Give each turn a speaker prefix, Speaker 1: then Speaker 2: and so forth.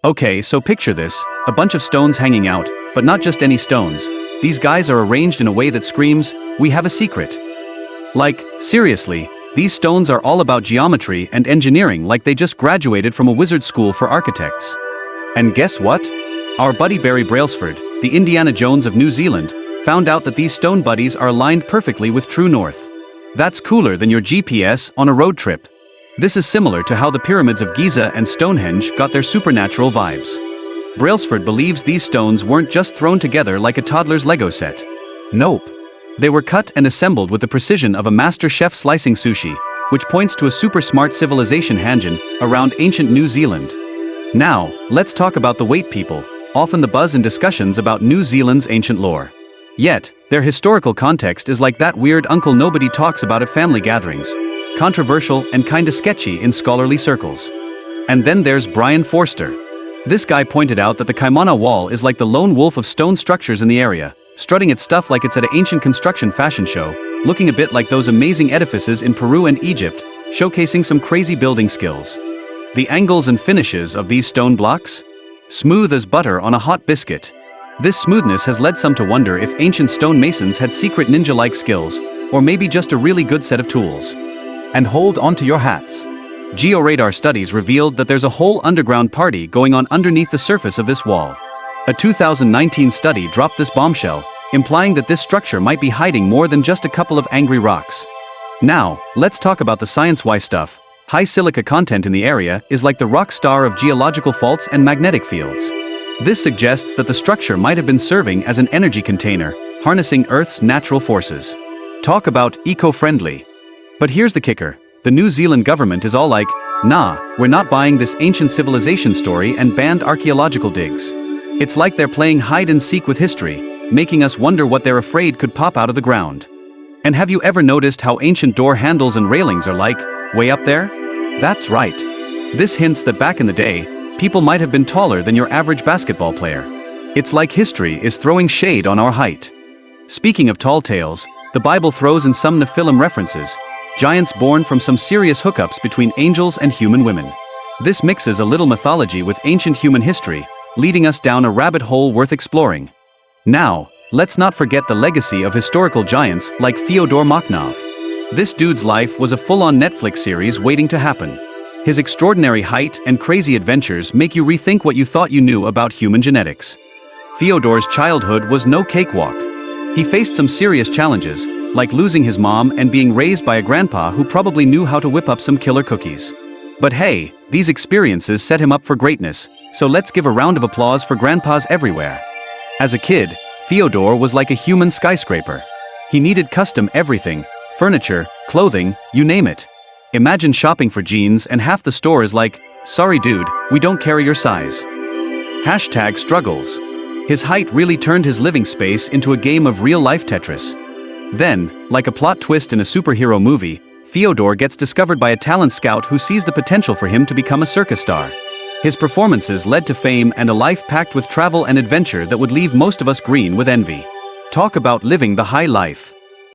Speaker 1: Okay, so picture this, a bunch of stones hanging out, but not just any stones. These guys are arranged in a way that screams, "We have a secret." Like, seriously, these stones are all about geometry and engineering like they just graduated from a wizard school for architects. And guess what? Our buddy Barry Brailsford, the Indiana Jones of New Zealand, found out that these stone buddies are aligned perfectly with true north. That's cooler than your GPS on a road trip. This is similar to how the pyramids of Giza and Stonehenge got their supernatural vibes. Brailsford believes these stones weren't just thrown together like a toddler's Lego set. Nope. They were cut and assembled with the precision of a master chef slicing sushi, which points to a super smart civilization hanjin around ancient New Zealand. Now, let's talk about the Wait people, often the buzz in discussions about New Zealand's ancient lore. Yet, their historical context is like that weird uncle nobody talks about at family gatherings. Controversial and kinda sketchy in scholarly circles. And then there's Brian Forster. This guy pointed out that the Kaimana Wall is like the lone wolf of stone structures in the area, strutting its stuff like it's at an ancient construction fashion show, looking a bit like those amazing edifices in Peru and Egypt, showcasing some crazy building skills. The angles and finishes of these stone blocks? Smooth as butter on a hot biscuit. This smoothness has led some to wonder if ancient stonemasons had secret ninja-like skills, or maybe just a really good set of tools. And hold on to your hats. Georadar studies revealed that there's a whole underground party going on underneath the surface of this wall. A 2019 study dropped this bombshell, implying that this structure might be hiding more than just a couple of angry rocks. Now, let's talk about the science-wise stuff. High silica content in the area is like the rock star of geological faults and magnetic fields. This suggests that the structure might have been serving as an energy container, harnessing Earth's natural forces. Talk about eco-friendly. But here's the kicker, the New Zealand government is all like, nah, we're not buying this ancient civilization story and banned archaeological digs. It's like they're playing hide and seek with history, making us wonder what they're afraid could pop out of the ground. And have you ever noticed how ancient door handles and railings are like, way up there? That's right. This hints that back in the day, people might have been taller than your average basketball player. It's like history is throwing shade on our height. Speaking of tall tales, the Bible throws in some Nephilim references, giants born from some serious hookups between angels and human women. This mixes a little mythology with ancient human history, leading us down a rabbit hole worth exploring. Now, let's not forget the legacy of historical giants like Fyodor Makhnov. This dude's life was a full-on Netflix series waiting to happen. His extraordinary height and crazy adventures make you rethink what you thought you knew about human genetics. Fyodor's childhood was no cakewalk. He faced some serious challenges, like losing his mom and being raised by a grandpa who probably knew how to whip up some killer cookies. But hey, these experiences set him up for greatness, so let's give a round of applause for grandpas everywhere. As a kid, Fyodor was like a human skyscraper. He needed custom everything, furniture, clothing, you name it. Imagine shopping for jeans and half the store is like, sorry dude, we don't carry your size. Hashtag struggles. His height really turned his living space into a game of real-life Tetris. Then, like a plot twist in a superhero movie, Fyodor gets discovered by a talent scout who sees the potential for him to become a circus star. His performances led to fame and a life packed with travel and adventure that would leave most of us green with envy. Talk about living the high life.